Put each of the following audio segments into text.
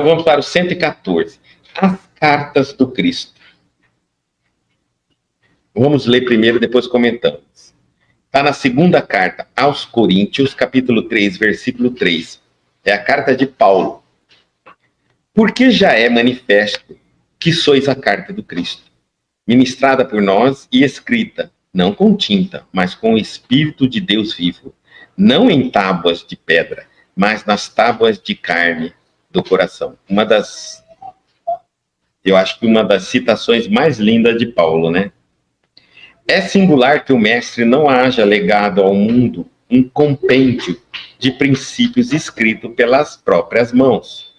Vamos para o 114. As cartas do Cristo. Vamos ler primeiro, depois comentamos. Está na segunda carta aos Coríntios, capítulo 3, versículo 3. É a carta de Paulo. Porque já é manifesto que sois a carta do Cristo, ministrada por nós e escrita, não com tinta, mas com o Espírito de Deus vivo, não em tábuas de pedra, mas nas tábuas de carne do coração. Eu acho que uma das citações mais lindas de Paulo, né? É singular que o mestre não haja legado ao mundo um compêndio de princípios escrito pelas próprias mãos.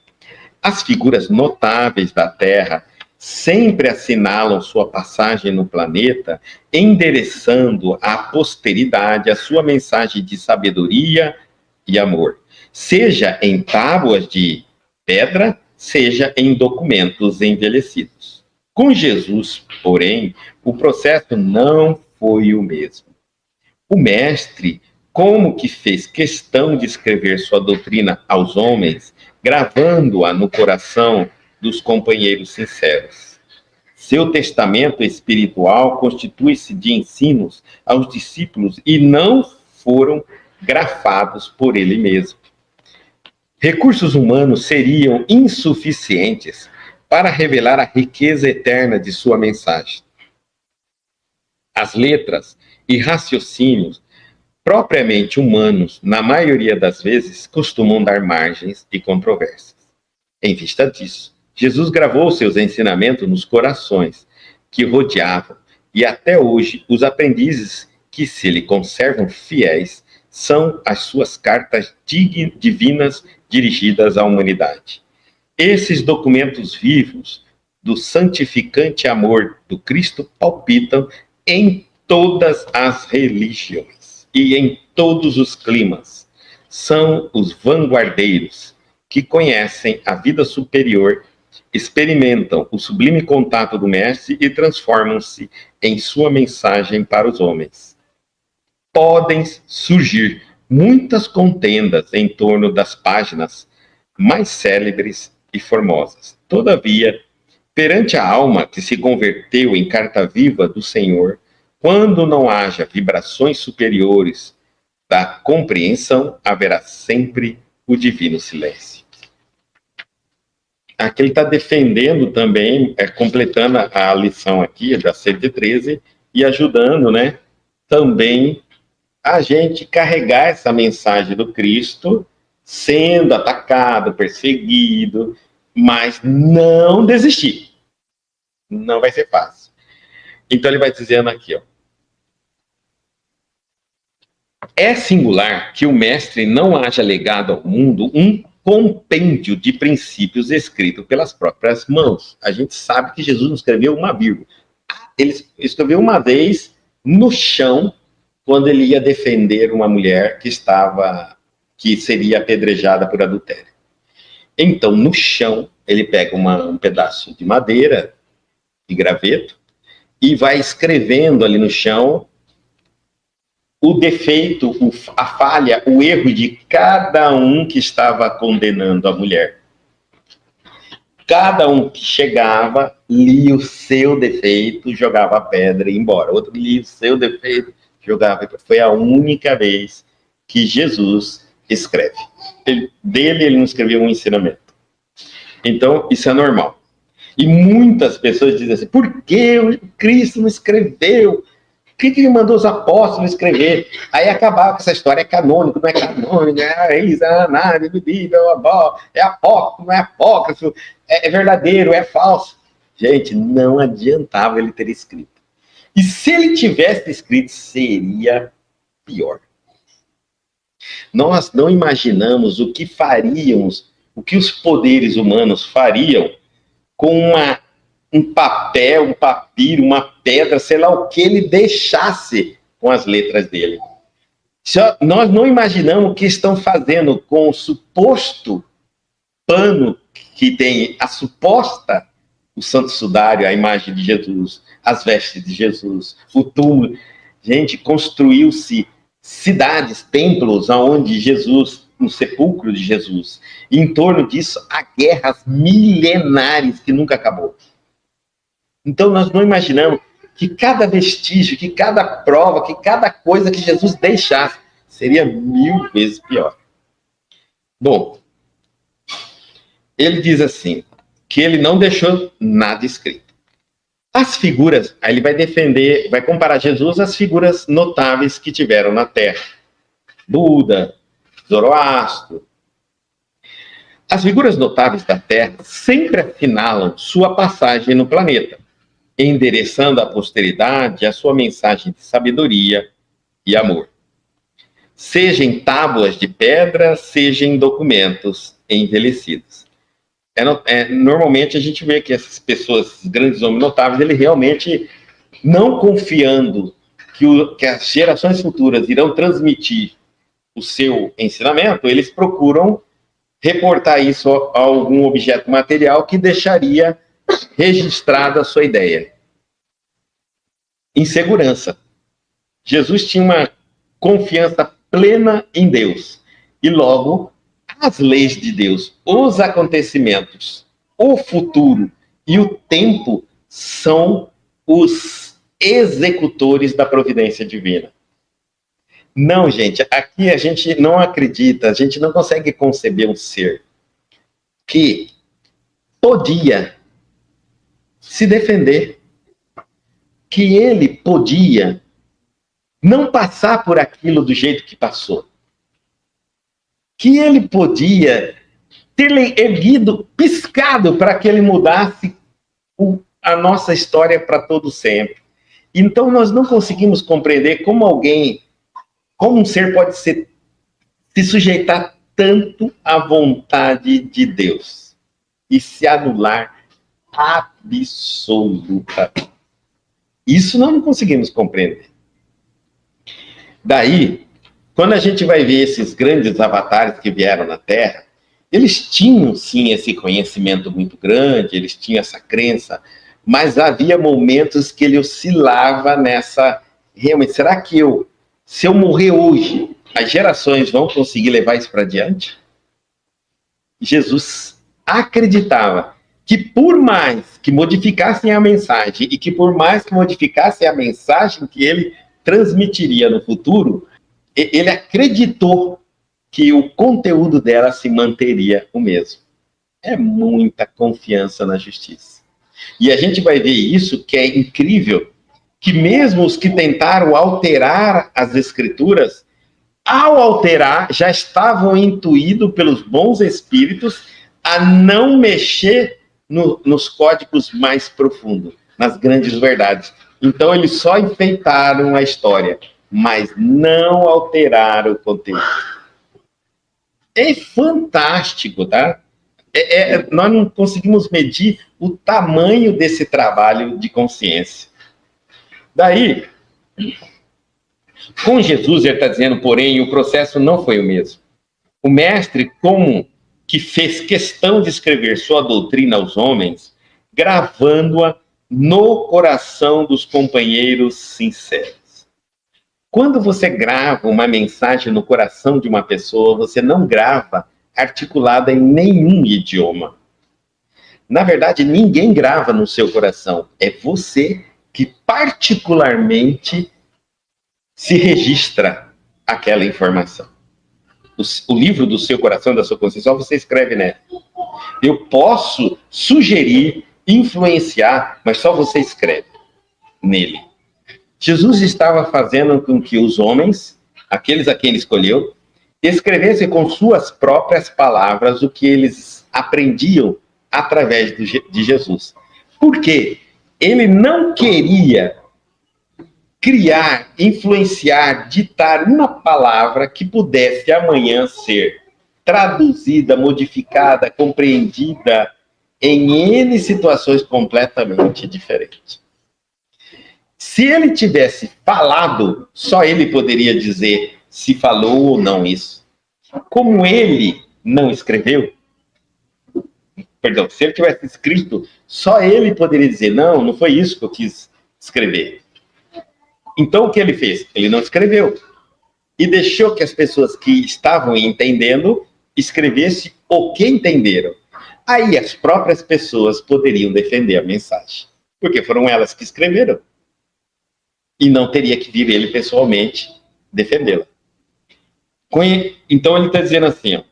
As figuras notáveis da Terra sempre assinalam sua passagem no planeta, endereçando à posteridade a sua mensagem de sabedoria e amor, seja em tábuas de pedra, seja em documentos envelhecidos. Com Jesus, porém, o processo não foi o mesmo. O mestre, como que fez questão de escrever sua doutrina aos homens, gravando-a no coração dos companheiros sinceros. Seu testamento espiritual constitui-se de ensinos aos discípulos e não foram grafados por ele mesmo. Recursos humanos seriam insuficientes para revelar a riqueza eterna de sua mensagem. As letras e raciocínios propriamente humanos, na maioria das vezes, costumam dar margens e controvérsias. Em vista disso, Jesus gravou seus ensinamentos nos corações que rodeavam, e até hoje os aprendizes que se lhe conservam fiéis são as suas cartas divinas dirigidas à humanidade. Esses documentos vivos do santificante amor do Cristo palpitam em todas as religiões e em todos os climas. São os vanguardeiros que conhecem a vida superior, experimentam o sublime contato do Mestre e transformam-se em sua mensagem para os homens. Podem surgir muitas contendas em torno das páginas mais célebres e formosas. Todavia, perante a alma que se converteu em carta viva do Senhor, quando não haja vibrações superiores da compreensão, haverá sempre o divino silêncio. Aqui ele está defendendo também, completando a lição aqui, da 113, e ajudando, né, também a gente carregar essa mensagem do Cristo, sendo atacado, perseguido, mas não desistir. Não vai ser fácil. Então ele vai dizendo aqui, ó. É singular que o mestre não haja legado ao mundo um compêndio de princípios escrito pelas próprias mãos. A gente sabe que Jesus não escreveu uma vírgula. Ele escreveu uma vez no chão, quando ele ia defender uma mulher que seria apedrejada por adultério. Então, no chão, ele pega um pedaço de madeira, de graveto, e vai escrevendo ali no chão o defeito, a falha, o erro de cada um que estava condenando a mulher. Cada um que chegava, lia o seu defeito, jogava a pedra e ia embora. Outro lia o seu defeito, jogava. Foi a única vez que Jesus escreve. Ele não escreveu um ensinamento. Então, isso é normal. E muitas pessoas dizem assim, por que o Cristo não escreveu? Por que ele mandou os apóstolos escrever? Aí acabava com essa história, é canônico, não é canônico, é isso, é apócrifo, não é apócrifo, é verdadeiro, é falso. Gente, não adiantava ele ter escrito. E se ele tivesse escrito, seria pior. Nós não imaginamos o que faríamos, o que os poderes humanos fariam com um papel, um papiro, uma pedra, sei lá o que ele deixasse com as letras dele. Nós não imaginamos o que estão fazendo com o suposto pano que tem o santo sudário, a imagem de Jesus, as vestes de Jesus, o túmulo. Gente, construiu-se cidades, templos, onde Jesus no sepulcro de Jesus. E em torno disso, há guerras milenares que nunca acabou. Então nós não imaginamos que cada vestígio, que cada prova, que cada coisa que Jesus deixasse seria 1000 vezes pior. Bom, ele diz assim, que ele não deixou nada escrito. As figuras, aí ele vai defender, vai comparar Jesus às figuras notáveis que tiveram na Terra. Buda, Zoroastro. As figuras notáveis da Terra sempre assinalam sua passagem no planeta, endereçando à posteridade a sua mensagem de sabedoria e amor. Seja em tábuas de pedra, seja em documentos envelhecidos. Normalmente a gente vê que essas pessoas, esses grandes homens notáveis, eles realmente, não confiando que as gerações futuras irão transmitir o seu ensinamento, eles procuram reportar isso a algum objeto material que deixaria registrada a sua ideia. Insegurança. Jesus tinha uma confiança plena em Deus. E logo, as leis de Deus, os acontecimentos, o futuro e o tempo são os executores da providência divina. Não, gente, aqui a gente não acredita, a gente não consegue conceber um ser que podia se defender, que ele podia não passar por aquilo do jeito que passou, que ele podia ter erguido, piscado para que ele mudasse a nossa história para todo sempre. Então nós não conseguimos compreender como um ser pode se sujeitar tanto à vontade de Deus e se anular absolutamente. Isso nós não conseguimos compreender. Daí, quando a gente vai ver esses grandes avatares que vieram na Terra, eles tinham sim esse conhecimento muito grande, eles tinham essa crença, mas havia momentos que ele oscilava nessa, realmente, será que se eu morrer hoje, as gerações vão conseguir levar isso para diante? Jesus acreditava que por mais que modificassem a mensagem e que por mais que modificassem a mensagem que ele transmitiria no futuro, ele acreditou que o conteúdo dela se manteria o mesmo. É muita confiança na justiça. E a gente vai ver isso, que é incrível, que mesmo os que tentaram alterar as escrituras, ao alterar, já estavam intuídos pelos bons espíritos a não mexer nos códigos mais profundos, nas grandes verdades. Então, eles só enfeitaram a história, mas não alteraram o conteúdo. É fantástico, tá? Nós não conseguimos medir o tamanho desse trabalho de consciência. Daí, com Jesus, ele está dizendo, porém, o processo não foi o mesmo. O mestre, como que fez questão de escrever sua doutrina aos homens, gravando-a no coração dos companheiros sinceros. Quando você grava uma mensagem no coração de uma pessoa, você não grava articulada em nenhum idioma. Na verdade, ninguém grava no seu coração. É você que particularmente se registra aquela informação. O livro do seu coração, da sua consciência, só você escreve nele. Eu posso sugerir, influenciar, mas só você escreve nele. Jesus estava fazendo com que os homens, aqueles a quem ele escolheu, escrevessem com suas próprias palavras o que eles aprendiam através de Jesus. Por quê? Ele não queria criar, influenciar, ditar uma palavra que pudesse amanhã ser traduzida, modificada, compreendida em N situações completamente diferentes. Se ele tivesse falado, só ele poderia dizer se falou ou não isso. Como ele não escreveu, se ele tivesse escrito, só ele poderia dizer, não foi isso que eu quis escrever. Então, o que ele fez? Ele não escreveu. e deixou que as pessoas que estavam entendendo escrevessem o que entenderam. Aí as próprias pessoas poderiam defender a mensagem, porque foram elas que escreveram. E não teria que vir ele pessoalmente defendê-la. Então ele está dizendo assim, ó,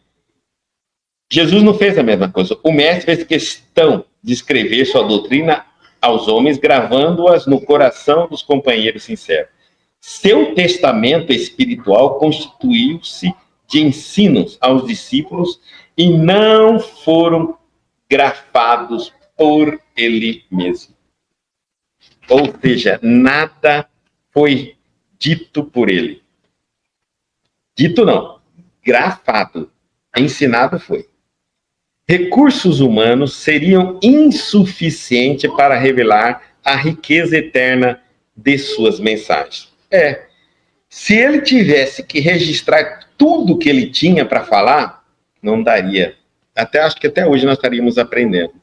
Jesus não fez a mesma coisa. O mestre fez questão de escrever sua doutrina aos homens, gravando-as no coração dos companheiros sinceros. Seu testamento espiritual constituiu-se de ensinos aos discípulos e não foram grafados por ele mesmo. Ou seja, nada foi dito por ele. Dito não, grafado, ensinado foi. Recursos humanos seriam insuficientes para revelar a riqueza eterna de suas mensagens. Se ele tivesse que registrar tudo que ele tinha para falar, não daria. Acho que até hoje nós estaríamos aprendendo.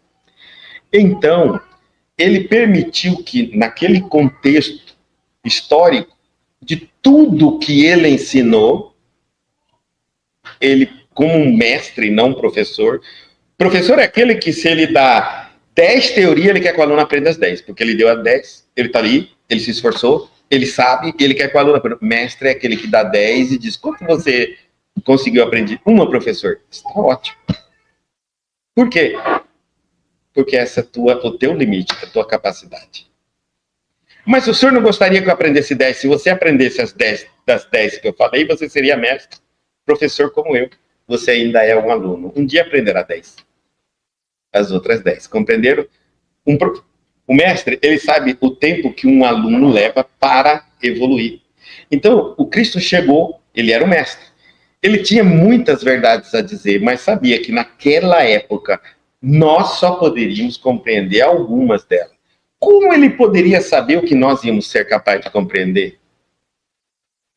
Então, ele permitiu que, naquele contexto histórico, de tudo que ele ensinou, ele, como um mestre, não professor é aquele que, se ele dá 10 teorias, ele quer que o aluno aprenda as 10, porque ele deu as 10, ele está ali, ele se esforçou, ele sabe, ele quer que o aluno aprenda. Mestre é aquele que dá 10 e diz, quanto você conseguiu aprender? Uma, professor. Está ótimo. Por quê? Porque essa é o teu limite, a tua capacidade. Mas o senhor não gostaria que eu aprendesse 10? Se você aprendesse as 10 das 10 que eu falei, você seria mestre, professor como eu. Você ainda é um aluno. Um dia aprenderá 10. As outras 10. Compreenderam? O mestre, ele sabe o tempo que um aluno leva para evoluir. Então, o Cristo chegou, ele era o mestre. Ele tinha muitas verdades a dizer, mas sabia que naquela época nós só poderíamos compreender algumas delas. Como ele poderia saber o que nós íamos ser capazes de compreender?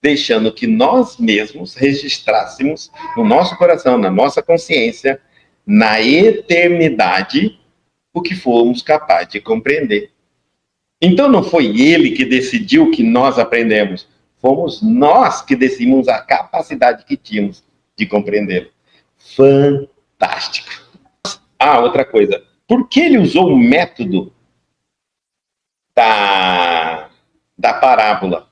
Deixando que nós mesmos registrássemos no nosso coração, na nossa consciência, na eternidade, o que fomos capazes de compreender. Então não foi ele que decidiu que nós aprendemos, fomos nós que decidimos a capacidade que tínhamos de compreender. Fantástico. Outra coisa. Por que ele usou o método da parábola?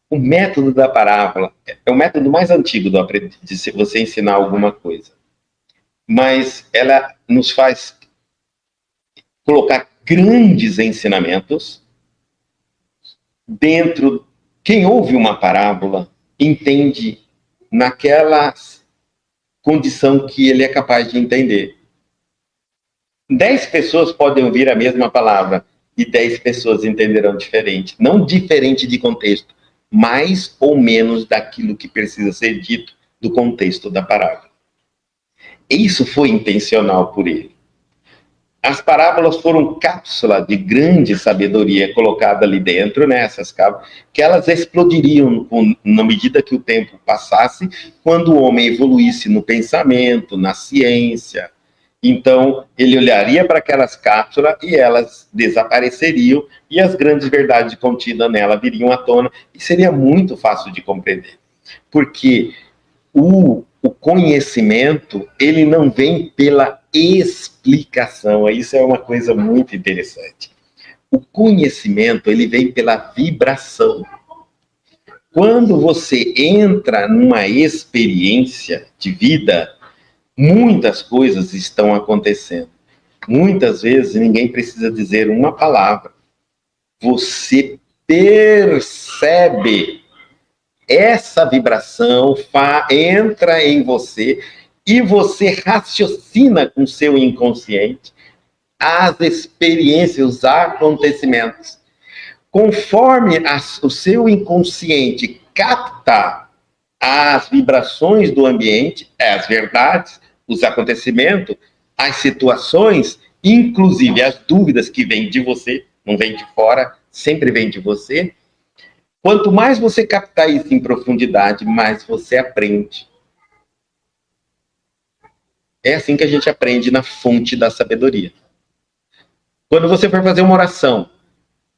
O método da parábola é o método mais antigo de você ensinar alguma coisa. Mas ela nos faz colocar grandes ensinamentos dentro. Quem ouve uma parábola entende naquela condição que ele é capaz de entender. 10 pessoas podem ouvir a mesma palavra e 10 pessoas entenderão diferente. Não diferente de contexto, mais ou menos daquilo que precisa ser dito do contexto da parábola. Isso foi intencional por ele. As parábolas foram cápsulas de grande sabedoria colocada ali dentro, né, essas cápsulas, que elas explodiriam na medida que o tempo passasse, quando o homem evoluísse no pensamento, na ciência. Então, ele olharia para aquelas cápsulas e elas desapareceriam e as grandes verdades contidas nela viriam à tona e seria muito fácil de compreender. Porque o conhecimento, ele não vem pela explicação. Isso é uma coisa muito interessante. O conhecimento, ele vem pela vibração. Quando você entra numa experiência de vida, muitas coisas estão acontecendo. Muitas vezes ninguém precisa dizer uma palavra. Você percebe essa vibração, entra em você e você raciocina com seu inconsciente as experiências, os acontecimentos. Conforme o seu inconsciente capta as vibrações do ambiente, as verdades, os acontecimentos, as situações, inclusive as dúvidas que vêm de você, não vêm de fora, sempre vêm de você. Quanto mais você captar isso em profundidade, mais você aprende. É assim que a gente aprende na fonte da sabedoria. Quando você for fazer uma oração,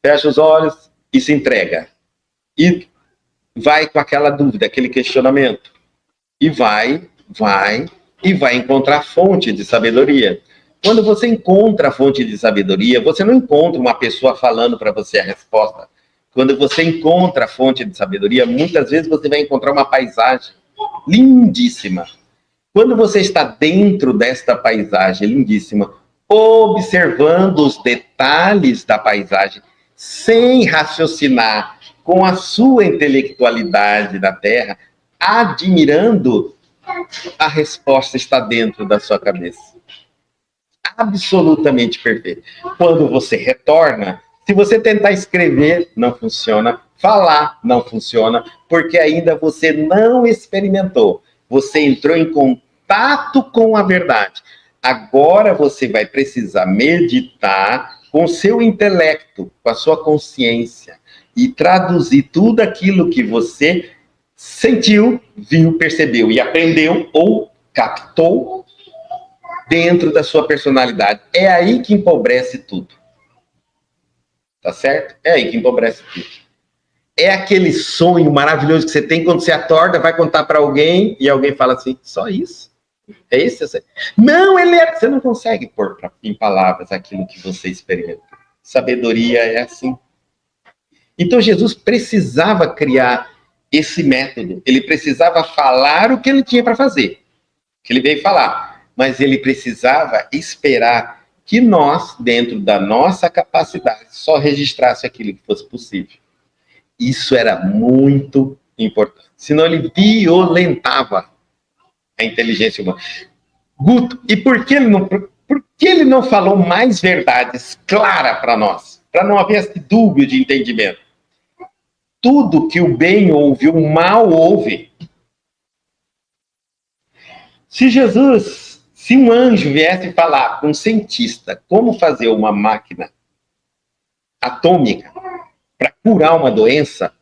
fecha os olhos e se entrega. E vai com aquela dúvida, aquele questionamento. E vai encontrar a fonte de sabedoria. Quando você encontra a fonte de sabedoria, você não encontra uma pessoa falando para você a resposta. Quando você encontra a fonte de sabedoria, muitas vezes você vai encontrar uma paisagem lindíssima. Quando você está dentro desta paisagem lindíssima, observando os detalhes da paisagem, sem raciocinar, com a sua intelectualidade da Terra, admirando, a resposta está dentro da sua cabeça. Absolutamente perfeito. Quando você retorna, se você tentar escrever, não funciona. Falar, não funciona, porque ainda você não experimentou. Você entrou em contato com a verdade. Agora você vai precisar meditar com o seu intelecto, com a sua consciência, e traduzir tudo aquilo que você sentiu, viu, percebeu e aprendeu ou captou dentro da sua personalidade. É aí que empobrece tudo. Tá certo? É aí que empobrece tudo. É aquele sonho maravilhoso que você tem quando você acorda, vai contar para alguém e alguém fala assim, só isso? É isso? Não, você não consegue pôr em palavras aquilo que você experimenta. Sabedoria é assim. Então Jesus precisava criar esse método. Ele precisava falar o que ele tinha para fazer. Que ele veio falar. Mas ele precisava esperar que nós, dentro da nossa capacidade, só registrasse aquilo que fosse possível. Isso era muito importante. Senão ele violentava a inteligência humana. Guto, e por que ele não falou mais verdades claras para nós? Para não haver esse dúvida de entendimento. Tudo que o bem ouve, o mal ouve. Se um anjo viesse falar com um cientista como fazer uma máquina atômica para curar uma doença,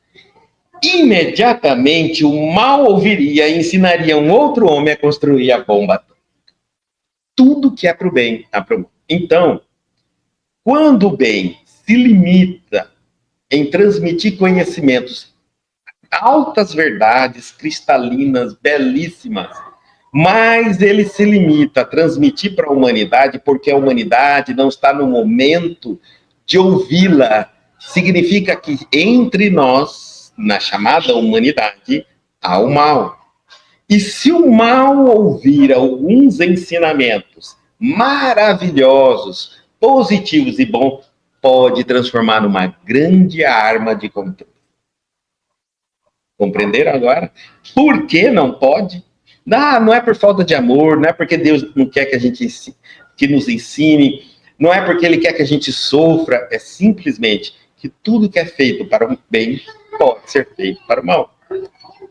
imediatamente o mal ouviria e ensinaria um outro homem a construir a bomba atômica. Tudo que é para o bem, é para o mal. Então, quando o bem se limita em transmitir conhecimentos, altas verdades, cristalinas, belíssimas, mas ele se limita a transmitir para a humanidade porque a humanidade não está no momento de ouvi-la. Significa que entre nós, na chamada humanidade, há o mal. E se o mal ouvir alguns ensinamentos maravilhosos, positivos e bons, pode transformar numa grande arma de controle. Compreenderam agora? Por que não pode? Não é por falta de amor, não é porque Deus não quer que a gente que nos ensine, não é porque Ele quer que a gente sofra, é simplesmente que tudo que é feito para o bem pode ser feito para o mal,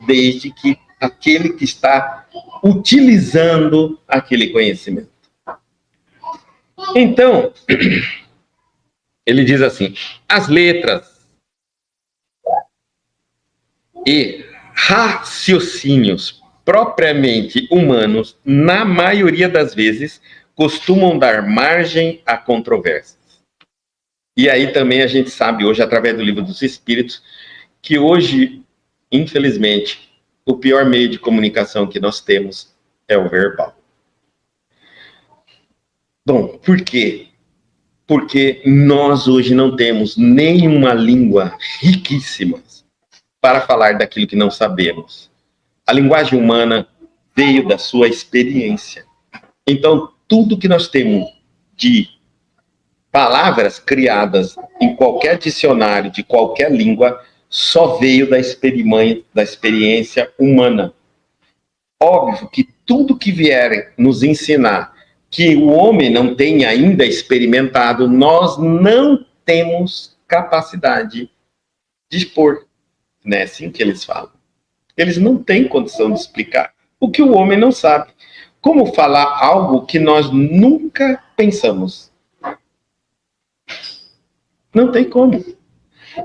desde que aquele que está utilizando aquele conhecimento. Então, ele diz assim, as letras e raciocínios propriamente humanos, na maioria das vezes, costumam dar margem a controvérsias. E aí também a gente sabe hoje, através do Livro dos Espíritos, que hoje, infelizmente, o pior meio de comunicação que nós temos é o verbal. Bom, por quê? Porque nós hoje não temos nenhuma língua riquíssima para falar daquilo que não sabemos. A linguagem humana veio da sua experiência. Então, tudo que nós temos de palavras criadas em qualquer dicionário de qualquer língua só veio da experiência humana. Óbvio que tudo que vier nos ensinar que o homem não tem ainda experimentado, nós não temos capacidade de expor. Não é assim que eles falam. Eles não têm condição de explicar o que o homem não sabe. Como falar algo que nós nunca pensamos? Não tem como.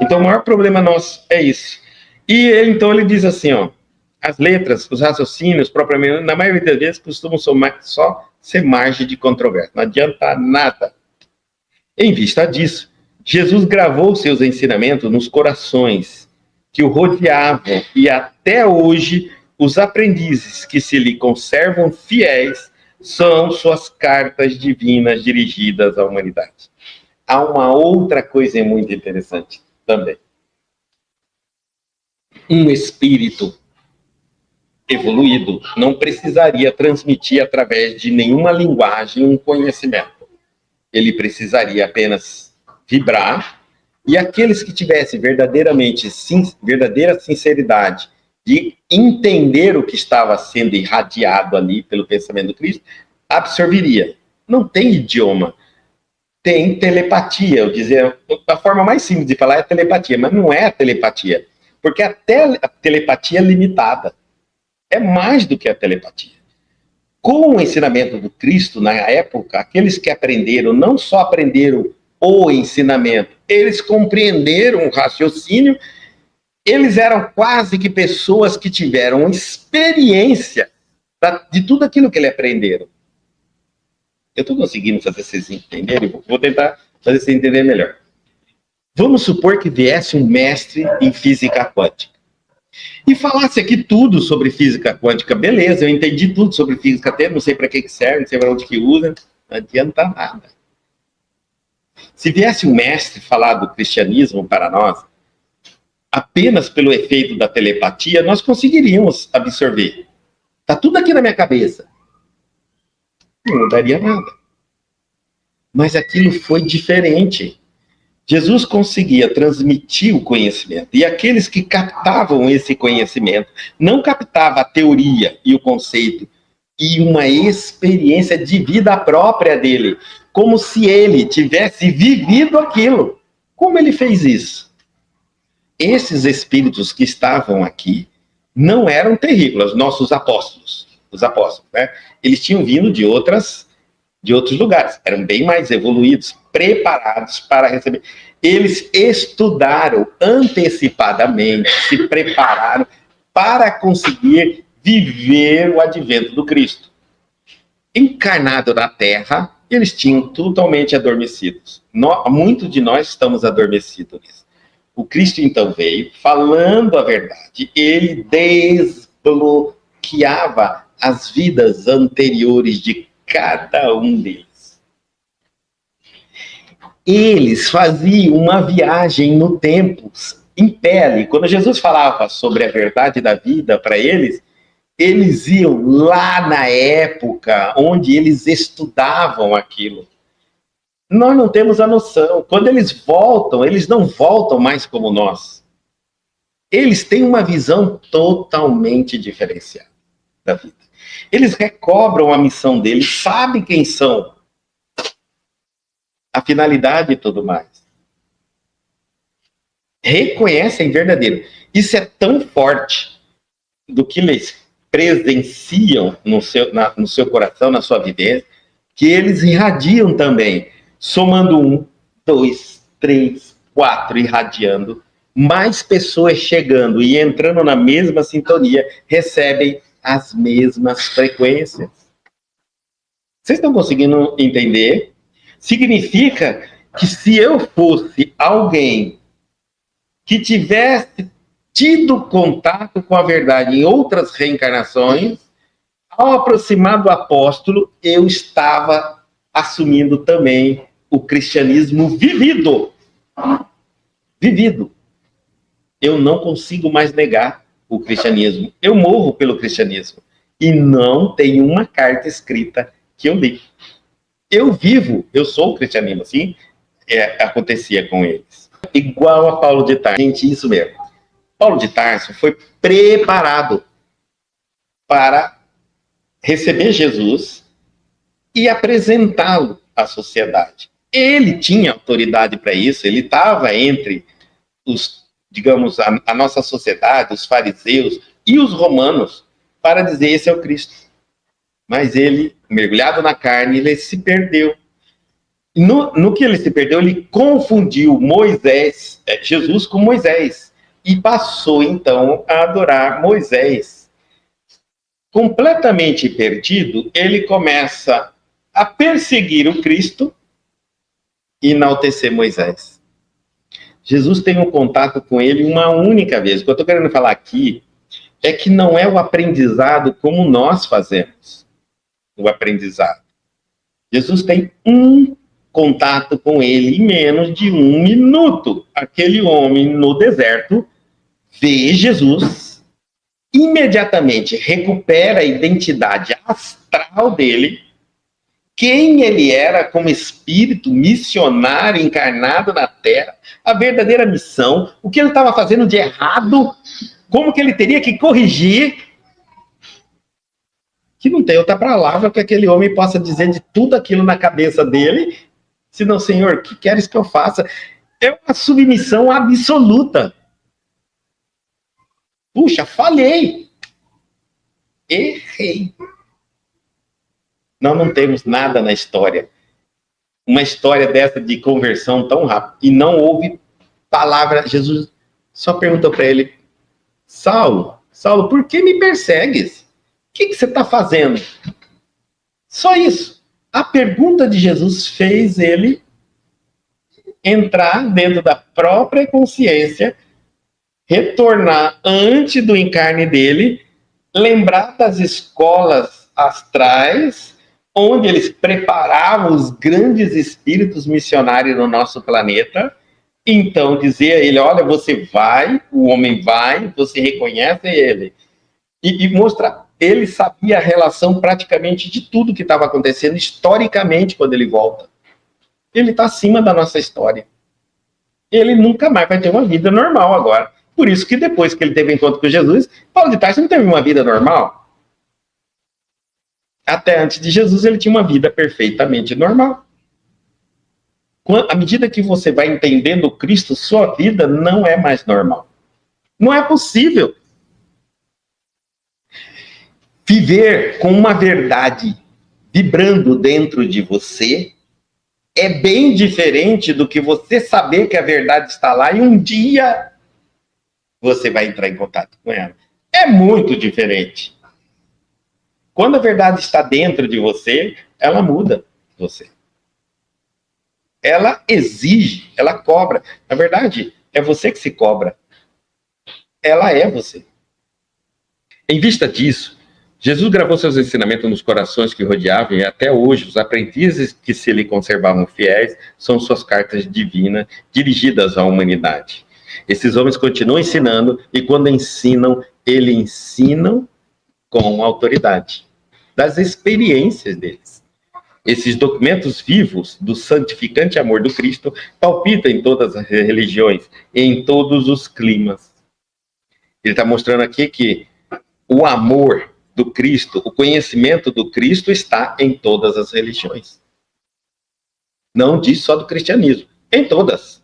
Então, o maior problema nosso é isso. E então ele diz assim, ó, as letras, os raciocínios, propriamente, na maioria das vezes, costumam só ser margem de controvérsia. Não adianta nada. Em vista disso, Jesus gravou seus ensinamentos nos corações que o rodeavam, e até hoje os aprendizes que se lhe conservam fiéis são suas cartas divinas dirigidas à humanidade. Há uma outra coisa muito interessante também. Um espírito evoluído não precisaria transmitir através de nenhuma linguagem um conhecimento. Ele precisaria apenas vibrar, e aqueles que tivessem verdadeira sinceridade de entender o que estava sendo irradiado ali pelo pensamento do Cristo, absorveria. Não tem idioma, tem telepatia. Eu dizer, a forma mais simples de falar é telepatia, mas não é a telepatia, porque a telepatia é limitada. É mais do que a telepatia. Com o ensinamento do Cristo, na época, aqueles que aprenderam, não só aprenderam o ensinamento, eles compreenderam o raciocínio, eles eram quase que pessoas que tiveram experiência de tudo aquilo que eles aprenderam. Eu estou conseguindo fazer vocês entenderem, vou tentar fazer vocês entenderem melhor. Vamos supor que viesse um mestre em física quântica e falasse aqui tudo sobre física quântica. Beleza, eu entendi tudo sobre física quântica, não sei para que serve, não sei para onde que usa, não adianta nada. Se viesse um mestre falar do cristianismo para nós, apenas pelo efeito da telepatia, nós conseguiríamos absorver. Está tudo aqui na minha cabeça. Não mudaria nada. Mas aquilo foi diferente. Jesus conseguia transmitir o conhecimento, e aqueles que captavam esse conhecimento não captavam a teoria e o conceito e uma experiência de vida própria dele, como se ele tivesse vivido aquilo. Como ele fez isso? Esses espíritos que estavam aqui não eram terrícolas, nossos apóstolos, os apóstolos, né? Eles tinham vindo de outros lugares, eram bem mais evoluídos, preparados para receber. Eles estudaram antecipadamente, se prepararam para conseguir viver o advento do Cristo. Encarnado na Terra, eles tinham totalmente adormecidos. Muitos de nós estamos adormecidos nisso. O Cristo então veio, falando a verdade, ele desbloqueava as vidas anteriores de cada um deles. Eles faziam uma viagem no tempo, em pele. Quando Jesus falava sobre a verdade da vida para eles, eles iam lá na época onde eles estudavam aquilo. Nós não temos a noção. Quando eles voltam, eles não voltam mais como nós. Eles têm uma visão totalmente diferenciada da vida. Eles recobram a missão deles, sabem quem são, a finalidade e tudo mais. Reconhecem verdadeiro. Isso é tão forte do que eles presenciam no seu coração, na sua vivência, que eles irradiam também, somando 1, 2, 3, 4, irradiando, mais pessoas chegando e entrando na mesma sintonia, recebem as mesmas frequências. Vocês estão conseguindo entender? Significa que se eu fosse alguém que tivesse tido contato com a verdade em outras reencarnações, ao aproximar do apóstolo, eu estava assumindo também o cristianismo vivido. Vivido. Eu não consigo mais negar o cristianismo. Eu morro pelo cristianismo. E não tem uma carta escrita que eu li. Eu vivo, eu sou o cristianismo, assim, acontecia com eles. Igual a Paulo de Tarso. Gente, isso mesmo. Paulo de Tarso foi preparado para receber Jesus e apresentá-lo à sociedade. Ele tinha autoridade para isso, ele estava entre os, digamos, a nossa sociedade, os fariseus e os romanos, para dizer: esse é o Cristo. Mas ele, mergulhado na carne, ele se perdeu. No que ele se perdeu, ele confundiu Jesus com Moisés, e passou então a adorar Moisés. Completamente perdido, ele começa a perseguir o Cristo e enaltecer Moisés. Jesus tem um contato com ele uma única vez. O que eu estou querendo falar aqui é que não é o aprendizado como nós fazemos o aprendizado. Jesus tem um contato com ele em menos de 1 minuto. Aquele homem no deserto vê Jesus, imediatamente recupera a identidade astral dele, quem ele era como espírito missionário encarnado na Terra, a verdadeira missão, o que ele estava fazendo de errado, como que ele teria que corrigir, que não tem outra palavra que aquele homem possa dizer de tudo aquilo na cabeça dele, senão, Senhor, o que queres que eu faça? É uma submissão absoluta. Puxa, falhei. Errei. Nós não temos nada na história. Uma história dessa de conversão tão rápida. E não houve palavra. Jesus só perguntou para ele, Saulo, por que me persegues? O que você está fazendo? Só isso. A pergunta de Jesus fez ele entrar dentro da própria consciência, retornar antes do encarne dele, lembrar das escolas astrais, onde eles preparavam os grandes espíritos missionários no nosso planeta. Então, dizer a ele, olha, você vai, o homem vai, você reconhece ele. E mostrar, ele sabia a relação praticamente de tudo que estava acontecendo historicamente quando ele volta. Ele está acima da nossa história. Ele nunca mais vai ter uma vida normal agora. Por isso que depois que ele teve encontro com Jesus, Paulo de Tarso não teve uma vida normal. Até antes de Jesus, ele tinha uma vida perfeitamente normal. À medida que você vai entendendo Cristo, sua vida não é mais normal. Não é possível viver com uma verdade vibrando dentro de você é bem diferente do que você saber que a verdade está lá e um dia você vai entrar em contato com ela. É muito diferente. Quando a verdade está dentro de você, ela muda você. Ela exige, ela cobra. Na verdade, é você que se cobra. Ela é você. Em vista disso, Jesus gravou seus ensinamentos nos corações que rodeavam e até hoje os aprendizes que se lhe conservavam fiéis são suas cartas divinas dirigidas à humanidade. Esses homens continuam ensinando e quando ensinam, eles ensinam com autoridade, das experiências deles. Esses documentos vivos do santificante amor do Cristo palpitam em todas as religiões, em todos os climas. Ele está mostrando aqui que o amor do Cristo, o conhecimento do Cristo está em todas as religiões. Não diz só do cristianismo, em todas.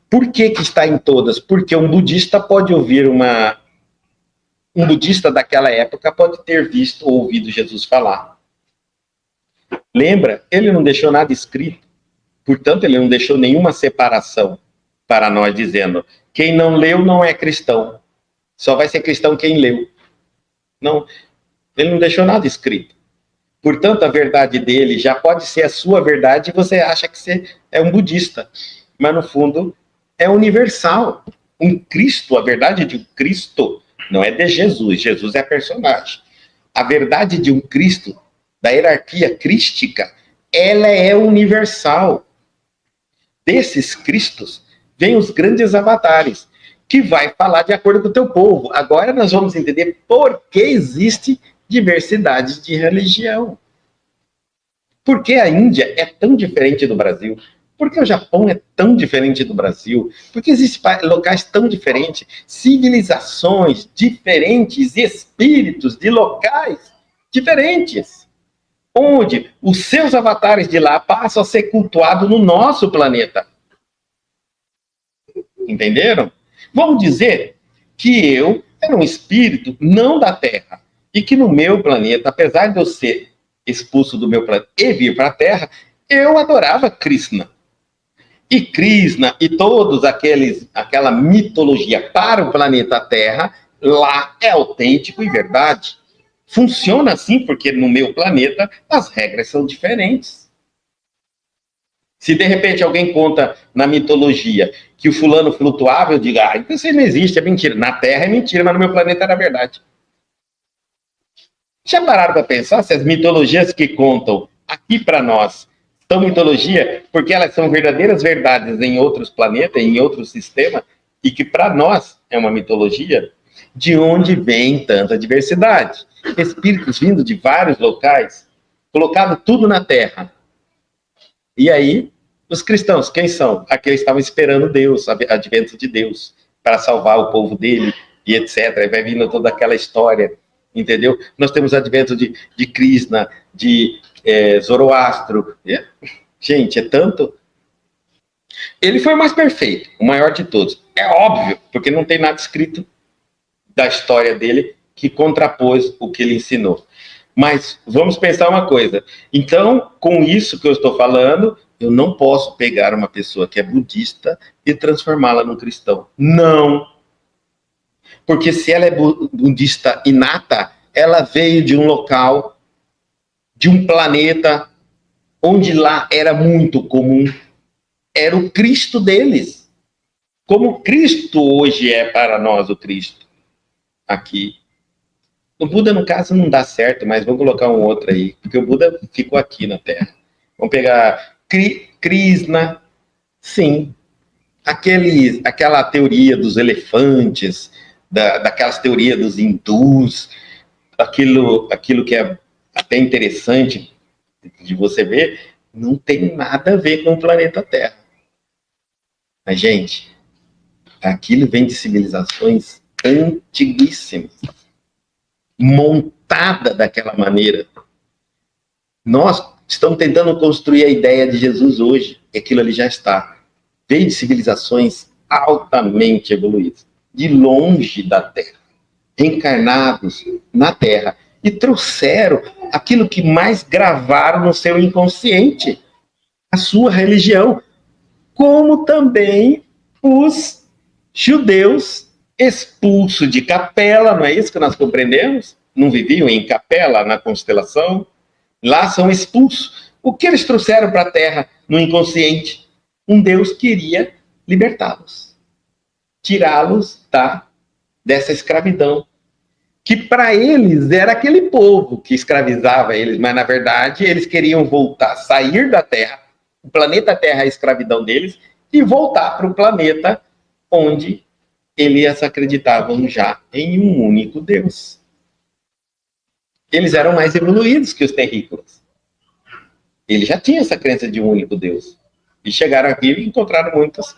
Por que está em todas? Porque um budista pode ouvir um budista daquela época pode ter visto ou ouvido Jesus falar. Lembra? Ele não deixou nada escrito. Portanto, ele não deixou nenhuma separação para nós, dizendo, quem não leu não é cristão. Só vai ser cristão quem leu. Não, ele não deixou nada escrito. Portanto, a verdade dele já pode ser a sua verdade e você acha que você é um budista. Mas, no fundo, é universal. Um Cristo, a verdade de um Cristo, não é de Jesus. Jesus é personagem. A verdade de um Cristo, da hierarquia crística, ela é universal. Desses Cristos, vêm os grandes avatares, que vai falar de acordo com o teu povo. Agora nós vamos entender por que existe diversidade de religião. Por que a Índia é tão diferente do Brasil? Por que o Japão é tão diferente do Brasil? Por que existem locais tão diferentes, civilizações diferentes, espíritos de locais diferentes, onde os seus avatares de lá passam a ser cultuados no nosso planeta. Entenderam? Vamos dizer que eu era um espírito não da Terra e que no meu planeta, apesar de eu ser expulso do meu planeta e vir para a Terra, eu adorava Krishna. E Krishna e todos aquela mitologia para o planeta Terra, lá é autêntico e verdade. Funciona assim porque no meu planeta as regras são diferentes. Se de repente alguém conta na mitologia que o fulano flutuava, eu digo, então isso não existe, é mentira. Na Terra é mentira, mas no meu planeta era verdade. Já pararam para pensar se as mitologias que contam aqui para nós são mitologia porque elas são verdadeiras verdades em outros planetas, em outros sistemas, e que para nós é uma mitologia? De onde vem tanta diversidade? Espíritos vindo de vários locais, colocado tudo na Terra. E aí, os cristãos, quem são? Aqueles que estavam esperando Deus, advento de Deus, para salvar o povo dele, e etc. Aí vai vindo toda aquela história, entendeu? Nós temos advento de Krishna, de Zoroastro. Gente, é tanto. Ele foi o mais perfeito, o maior de todos. É óbvio, porque não tem nada escrito da história dele que contrapôs o que ele ensinou. Mas vamos pensar uma coisa. Então, com isso que eu estou falando, eu não posso pegar uma pessoa que é budista e transformá-la num cristão. Não. Porque se ela é budista inata, ela veio de um local, de um planeta, onde lá era muito comum. Era o Cristo deles. Como Cristo hoje é para nós o Cristo. Aqui. O Buda, no caso, não dá certo, mas vamos colocar um outro aí, porque o Buda ficou aqui na Terra. Vamos pegar Krishna, sim, aquela teoria dos elefantes, daquelas teorias dos hindus, aquilo que é até interessante de você ver, não tem nada a ver com o planeta Terra. Mas, gente, aquilo vem de civilizações antiguíssimas, montada daquela maneira. Nós estamos tentando construir a ideia de Jesus hoje, e aquilo ali já está. Veio de civilizações altamente evoluídas, de longe da Terra, encarnados na Terra, e trouxeram aquilo que mais gravaram no seu inconsciente, a sua religião, como também os judeus expulsos de capela, não é isso que nós compreendemos? Não viviam em capela, na constelação? Lá são expulsos. O que eles trouxeram para a Terra no inconsciente? Um Deus queria libertá-los, tirá-los dessa escravidão, que para eles era aquele povo que escravizava eles, mas na verdade eles queriam voltar, sair da Terra, o planeta Terra, a escravidão deles, e voltar para o planeta onde eles acreditavam já em um único Deus. Eles eram mais evoluídos que os terrícolas. Eles já tinham essa crença de um único Deus. E chegaram aqui e encontraram muitos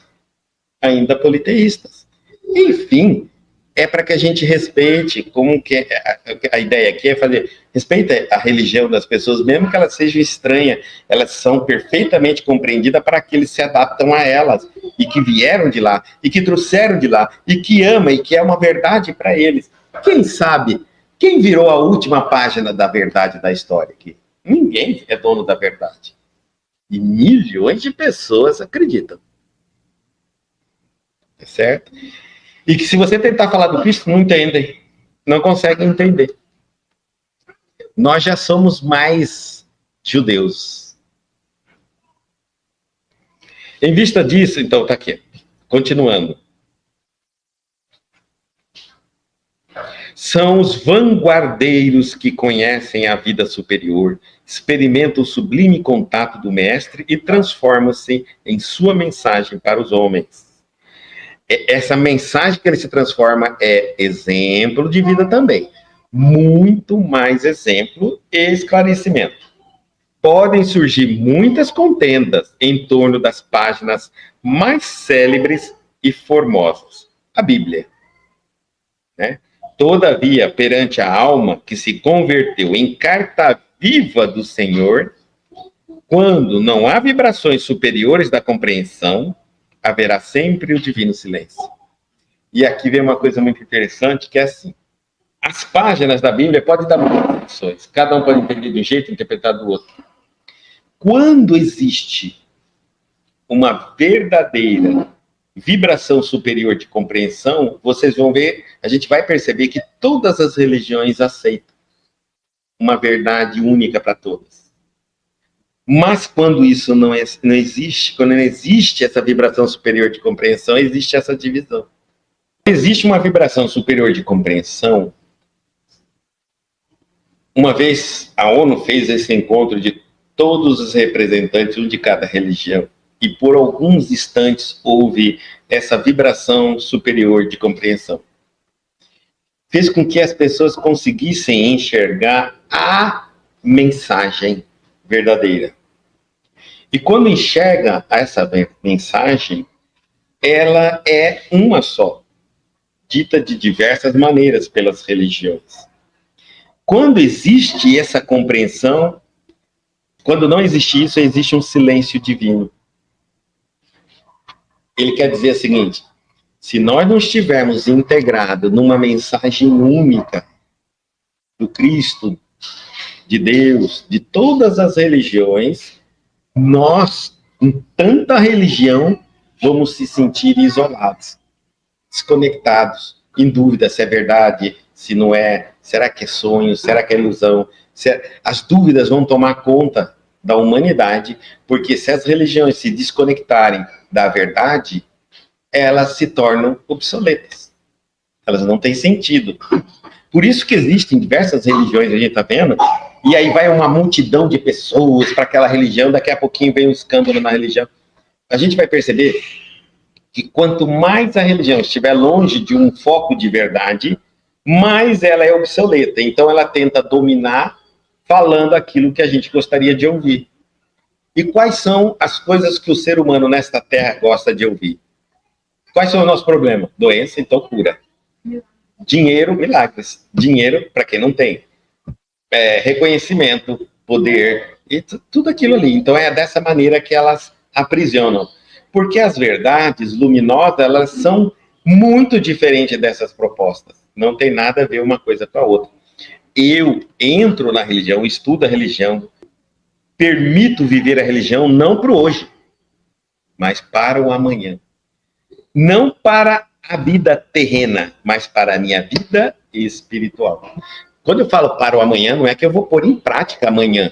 ainda politeístas. Enfim, é para que a gente respeite, como que a ideia aqui é fazer, respeita a religião das pessoas, mesmo que elas sejam estranhas, elas são perfeitamente compreendidas para que eles se adaptam a elas, e que vieram de lá, e que trouxeram de lá, e que ama, e que é uma verdade para eles. Quem sabe, quem virou a última página da verdade da história aqui? Ninguém é dono da verdade. E milhões de pessoas acreditam. Certo? E que se você tentar falar do Cristo, não entendem. Não conseguem entender. Nós já somos mais judeus. Em vista disso, então, tá aqui. Continuando. São os vanguardeiros que conhecem a vida superior, experimentam o sublime contato do Mestre e transformam-se em sua mensagem para os homens. Essa mensagem que ele se transforma é exemplo de vida também. Muito mais exemplo e esclarecimento. Podem surgir muitas contendas em torno das páginas mais célebres e formosas. A Bíblia. Né? Todavia, perante a alma que se converteu em carta viva do Senhor, quando não há vibrações superiores da compreensão, haverá sempre o divino silêncio. E aqui vem uma coisa muito interessante, que é assim, as páginas da Bíblia podem dar muitas opções, cada um pode entender de um jeito e interpretar do outro. Quando existe uma verdadeira vibração superior de compreensão, vocês vão ver, a gente vai perceber que todas as religiões aceitam uma verdade única para todas. Mas quando isso não existe, quando não existe essa vibração superior de compreensão, existe essa divisão. Existe uma vibração superior de compreensão. Uma vez a ONU fez esse encontro de todos os representantes, um de cada religião, e por alguns instantes houve essa vibração superior de compreensão. Fez com que as pessoas conseguissem enxergar a mensagem verdadeira. E quando enxerga essa mensagem, ela é uma só, dita de diversas maneiras pelas religiões. Quando existe essa compreensão, quando não existe isso, existe um silêncio divino. Ele quer dizer o seguinte: se nós não estivermos integrados numa mensagem única do Cristo, de Deus, de todas as religiões, nós, em tanta religião, vamos se sentir isolados, desconectados, em dúvida se é verdade, se não é, será que é sonho, será que é ilusão? As dúvidas vão tomar conta da humanidade, porque se as religiões se desconectarem da verdade, elas se tornam obsoletas. Elas não têm sentido. Por isso que existem diversas religiões, a gente está vendo, e aí vai uma multidão de pessoas para aquela religião, daqui a pouquinho vem um escândalo na religião. A gente vai perceber que quanto mais a religião estiver longe de um foco de verdade, mais ela é obsoleta. Então ela tenta dominar falando aquilo que a gente gostaria de ouvir. E quais são as coisas que o ser humano nesta terra gosta de ouvir? Quais são os nossos problemas? Doença, então cura. Dinheiro, milagres. Dinheiro para quem não tem. Reconhecimento, poder, e tudo aquilo ali. Então é dessa maneira que elas aprisionam. Porque as verdades luminosas, elas são muito diferentes dessas propostas. Não tem nada a ver uma coisa com a outra. Eu entro na religião, estudo a religião, permito viver a religião não para o hoje, mas para o amanhã. Não para a vida terrena, mas para a minha vida espiritual. Quando eu falo para o amanhã, não é que eu vou pôr em prática amanhã.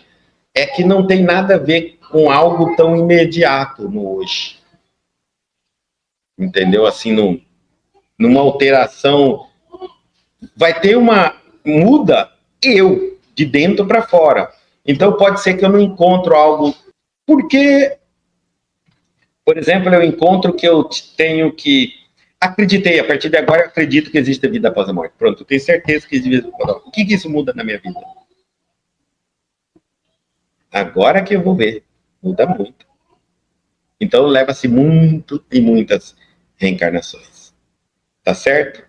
É que não tem nada a ver com algo tão imediato no hoje. Entendeu? Assim, numa alteração. Vai ter uma muda eu, de dentro para fora. Então pode ser que eu não encontro algo. Porque, por exemplo, eu encontro que eu tenho que. Acreditei, a partir de agora eu acredito que existe vida após a morte. Pronto, eu tenho certeza que existe vida após a morte. O que isso muda na minha vida? Agora que eu vou ver. Muda muito. Então leva-se muito e muitas reencarnações. Tá certo?